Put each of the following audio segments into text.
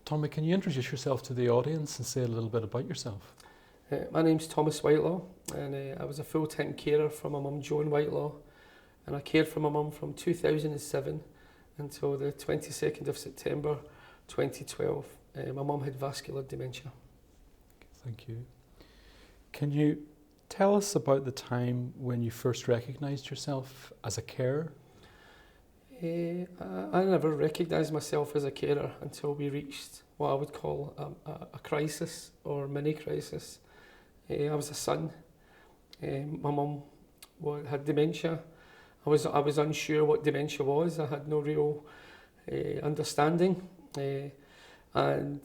Tommy, can you introduce yourself to the audience and say a little bit about yourself? My name's Thomas Whitelaw, and I was a full-time carer for my mum Joan Whitelaw, and I cared for my mum from 2007 until the 22nd of September 2012. My mum had vascular dementia. Thank you. Can you tell us about the time when you first recognised yourself as a carer? I never recognised myself as a carer until we reached what I would call a crisis or mini crisis. I was a son. My mum had dementia. I was unsure what dementia was. I had no real understanding, and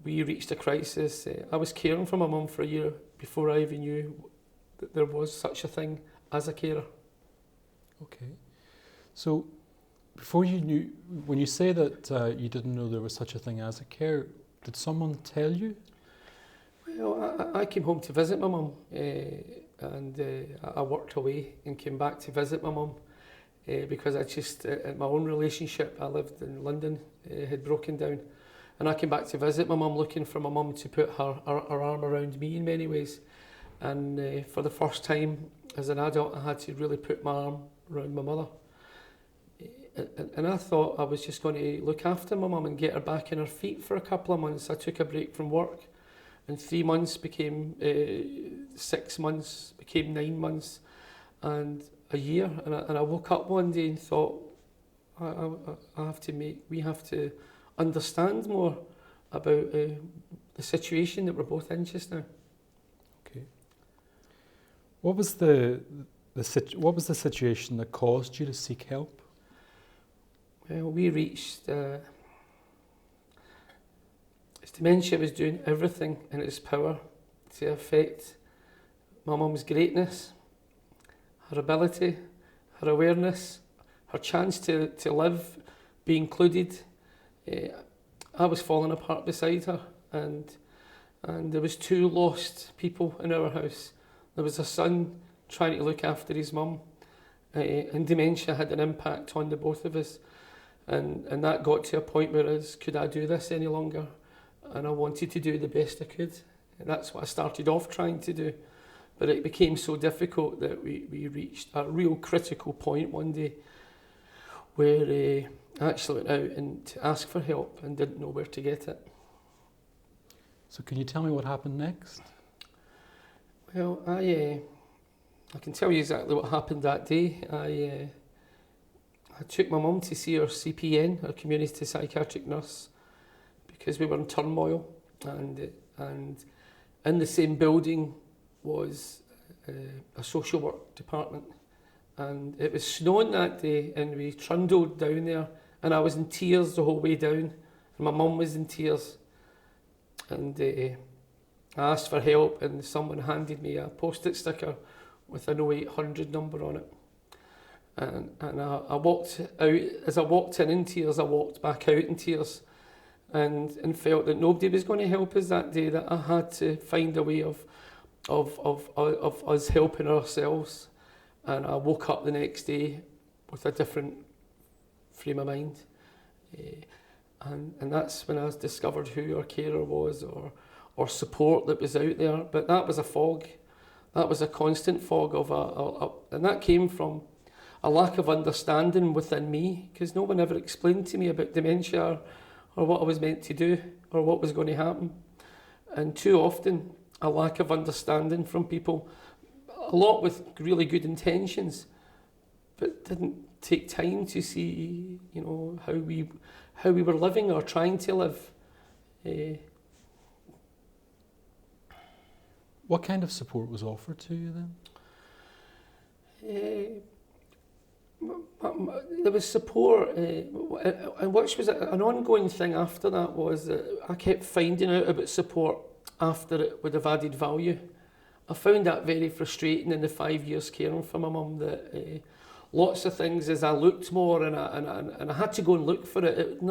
we reached a crisis. I was caring for my mum for a year before I even knew that there was such a thing as a carer. Okay. So, before you knew, when you say that you didn't know there was such a thing as a carer, did someone tell you? Well, I came home to visit my mum, and I worked away and came back to visit my mum because I just, my own relationship, I lived in London, had broken down. And I came back to visit my mum, looking for my mum to put her arm around me in many ways. And for the first time as an adult, I had to really put my arm around my mother. And I thought I was just going to look after my mum and get her back on her feet for a couple of months. I took a break from work, and 3 months became 6 months, became 9 months, and a year. And I woke up one day and thought, we have to understand more about the situation that we're both in just now. Okay. What was the situation that caused you to seek help? Well, we reached. Dementia was doing everything in its power to affect my mum's greatness, her ability, her awareness, her chance to live, be included. I was falling apart beside her, and there was 2 lost people in our house. There was a son trying to look after his mum, and dementia had an impact on the both of us, and that got to a point where could I do this any longer? And I wanted to do the best I could, and that's what I started off trying to do. But it became so difficult that we reached a real critical point one day where I actually went out and to ask for help and didn't know where to get it. So can you tell me what happened next? Well, I can tell you exactly what happened that day. I took my mum to see her CPN, her community psychiatric nurse, because we were in turmoil, and in the same building was a social work department, and it was snowing that day, and we trundled down there, and I was in tears the whole way down, and my mum was in tears, and I asked for help, and someone handed me a post-it sticker with an 0800 number on it, and I walked out. As I walked in tears, I walked back out in tears, and felt that nobody was going to help us that day, that I had to find a way of us helping ourselves. And I woke up the next day with a different frame of mind. And that's when I discovered who our carer was, or support that was out there. But that was a fog. That was a constant fog and that came from a lack of understanding within me, because no one ever explained to me about dementia, or what I was meant to do, or what was going to happen. And too often, a lack of understanding from people, a lot with really good intentions, but didn't take time to see, how we were living or trying to live. What kind of support was offered to you then? There was support, and which was an ongoing thing after that, was that I kept finding out about support after it would have added value. I found that very frustrating in the 5 years caring for my mum, that lots of things, as I looked more and I had to go and look for it,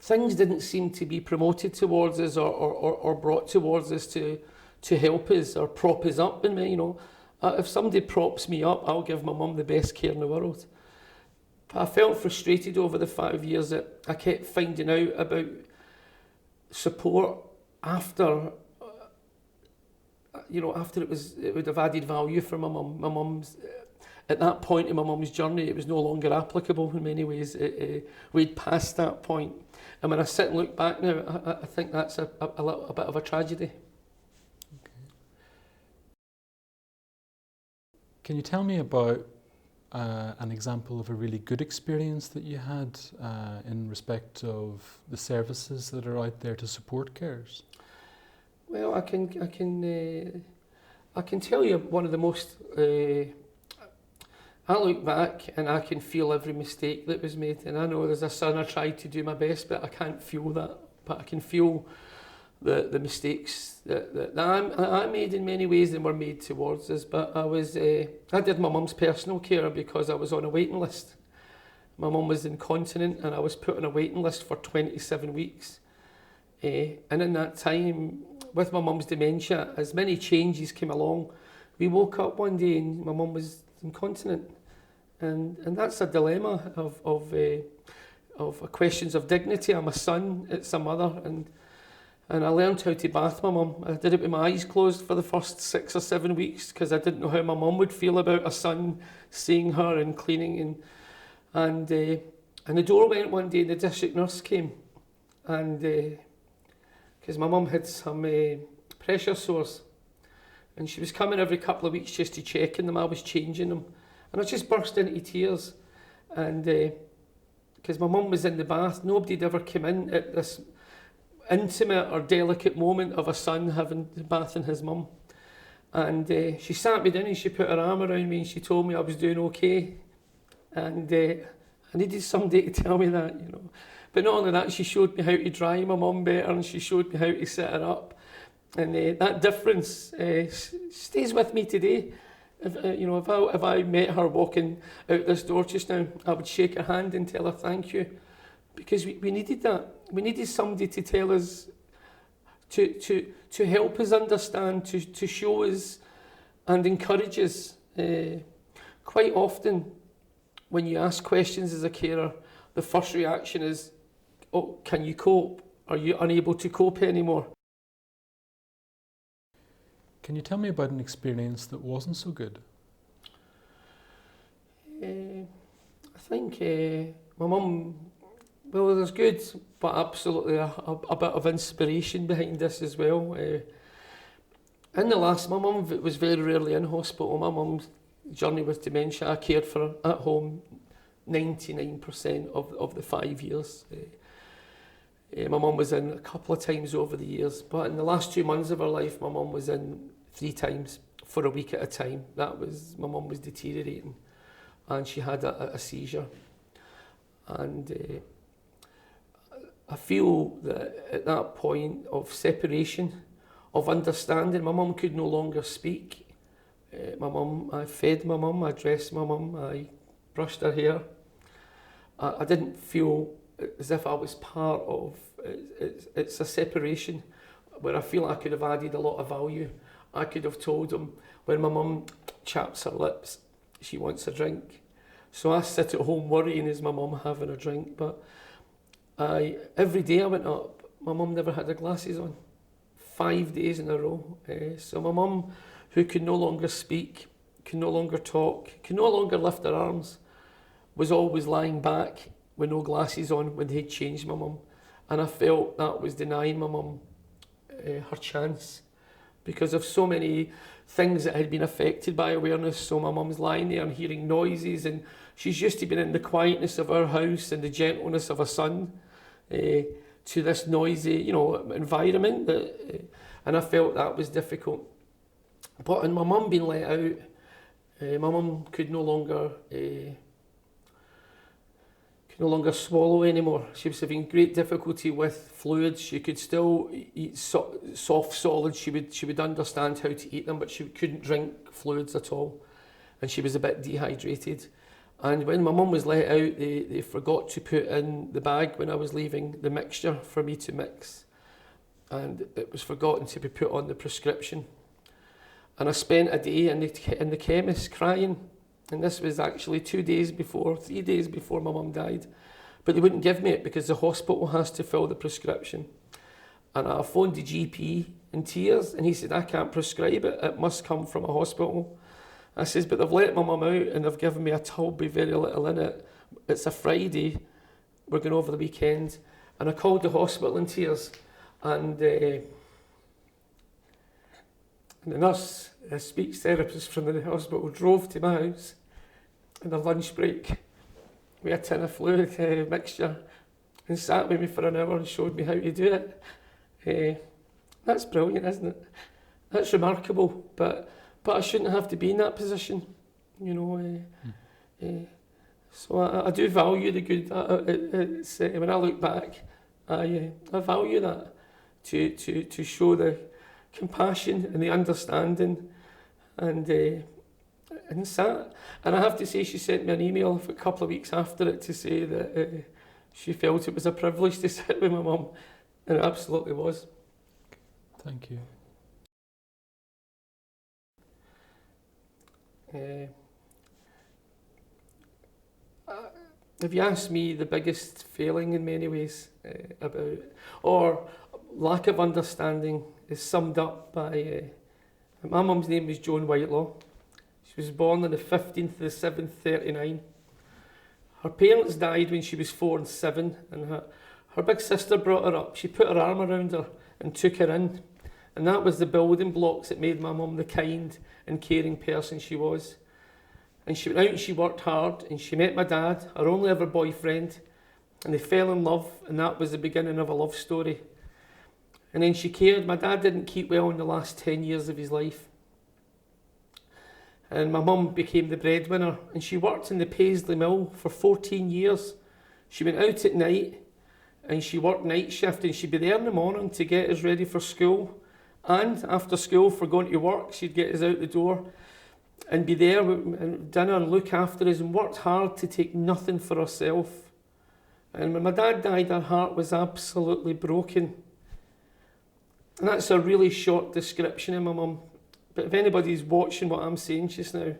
things didn't seem to be promoted towards us or brought towards us to help us or prop us up. And if somebody props me up, I'll give my mum the best care in the world. But I felt frustrated over the 5 years that I kept finding out about support after, after it would have added value for my mum. My mum's, at that point in my mum's journey, it was no longer applicable in many ways. We'd passed that point. And when I sit and look back now, I think that's a bit of a tragedy. Can you tell me about an example of a really good experience that you had in respect of the services that are out there to support carers? Well, I can tell you one of the most. I look back and I can feel every mistake that was made, and I know as a son I tried to do my best, but I can't feel that. But I can feel the mistakes that I made in many ways and were made towards us. But I did my mum's personal care because I was on a waiting list. My mum was incontinent and I was put on a waiting list for 27 weeks. And in that time, with my mum's dementia, as many changes came along, we woke up one day and my mum was incontinent. And that's a dilemma of questions of dignity. I'm a son, it's a mother, and I learned how to bath my mum. I did it with my eyes closed for the first 6 or 7 weeks because I didn't know how my mum would feel about a son seeing her and cleaning. And the door went one day and the district nurse came. And because my mum had some pressure sores, and she was coming every couple of weeks just to check on them. I was changing them. And I just burst into tears. And because my mum was in the bath, nobody had ever come in at this intimate or delicate moment of a son having the bath in his mum. And she sat me down and she put her arm around me and she told me I was doing okay. And I needed somebody to tell me that, But not only that, she showed me how to dry my mum better and she showed me how to set her up. And that difference stays with me today. If I met her walking out this door just now, I would shake her hand and tell her thank you, because we needed that. We needed somebody to tell us, to help us understand, to show us and encourage us. Quite often, when you ask questions as a carer, the first reaction is, "Oh, can you cope? Are you unable to cope anymore?" Can you tell me about an experience that wasn't so good? I think my mum, well, there's good, but absolutely a bit of inspiration behind this as well. My mum was very rarely in hospital. My mum's journey with dementia, I cared for her at home 99% of the 5 years. My mum was in a couple of times over the years, but in the last 2 months of her life, my mum was in 3 times for a week at a time. My mum was deteriorating, and she had a seizure. And I feel that at that point of separation, of understanding, my mum could no longer speak. I fed my mum, I dressed my mum, I brushed her hair. I didn't feel as if I was part of it's a separation where I feel I could have added a lot of value. I could have told them when my mum chaps her lips, she wants a drink. So I sit at home worrying, is my mum having a drink? But every day I went up, my mum never had her glasses on. 5 days in a row. So my mum, who could no longer speak, could no longer talk, could no longer lift her arms, was always lying back with no glasses on when they'd changed my mum. And I felt that was denying my mum her chance because of so many things that had been affected by awareness. So my mum's lying there and hearing noises, and she's used to being in the quietness of her house and the gentleness of a son to this noisy, environment. And I felt that was difficult. But in my mum being let out, my mum could no longer swallow anymore. She was having great difficulty with fluids. She could still eat soft solids. She would understand how to eat them, but she couldn't drink fluids at all. And she was a bit dehydrated. And when my mum was let out, they forgot to put in the bag when I was leaving the mixture for me to mix. And it was forgotten to be put on the prescription. And I spent a day in the chemist crying. And this was actually 3 days before my mum died. But they wouldn't give me it because the hospital has to fill the prescription. And I phoned the GP in tears, and he said, I can't prescribe it, it must come from a hospital. I says, but they've let my mum out and they've given me a tub with very little in it. It's a Friday, we're going over the weekend. And I called the hospital in tears, and the nurse, a speech therapist from the hospital, drove to my house in a lunch break with a tin of fluid mixture and sat with me for an hour and showed me how to do it. That's brilliant, isn't it? That's remarkable, but I shouldn't have to be in that position, you know. So I do value the good. When I look back, I value that, to show the compassion and the understanding, and sat. And I have to say, she sent me an email a couple of weeks after it to say that she felt it was a privilege to sit with my mum, and it absolutely was. Thank you. If you ask me, the biggest failing in many ways about, or lack of understanding, is summed up by, my mum's name was Joan Whitelaw. She was born on the 15th of the 7th, 39. Her parents died when she was 4 and 7, and her big sister brought her up. She put her arm around her and took her in. And that was the building blocks that made my mum the kind and caring person she was. And she went out and she worked hard, and she met my dad, her only ever boyfriend, and they fell in love, and that was the beginning of a love story. And then she cared. My dad didn't keep well in the last 10 years of his life. And my mum became the breadwinner, and she worked in the Paisley Mill for 14 years. She went out at night and she worked night shift, and she'd be there in the morning to get us ready for school. And after school, for going to work, she'd get us out the door and be there with dinner and look after us, and worked hard to take nothing for herself. And when my dad died, her heart was absolutely broken. And that's a really short description of my mum. But if anybody's watching what I'm saying just now,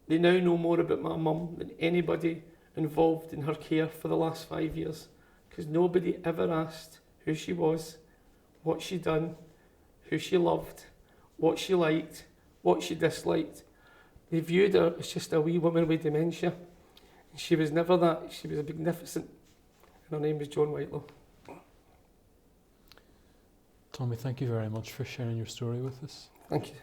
they now know more about my mum than anybody involved in her care for the last 5 years. Because nobody ever asked who she was, what she'd done, who she loved, what she liked, what she disliked. They viewed her as just a wee woman with dementia. And she was never that. She was a magnificent. And her name was Joan Whitelaw. Tommy, thank you very much for sharing your story with us. Thank you.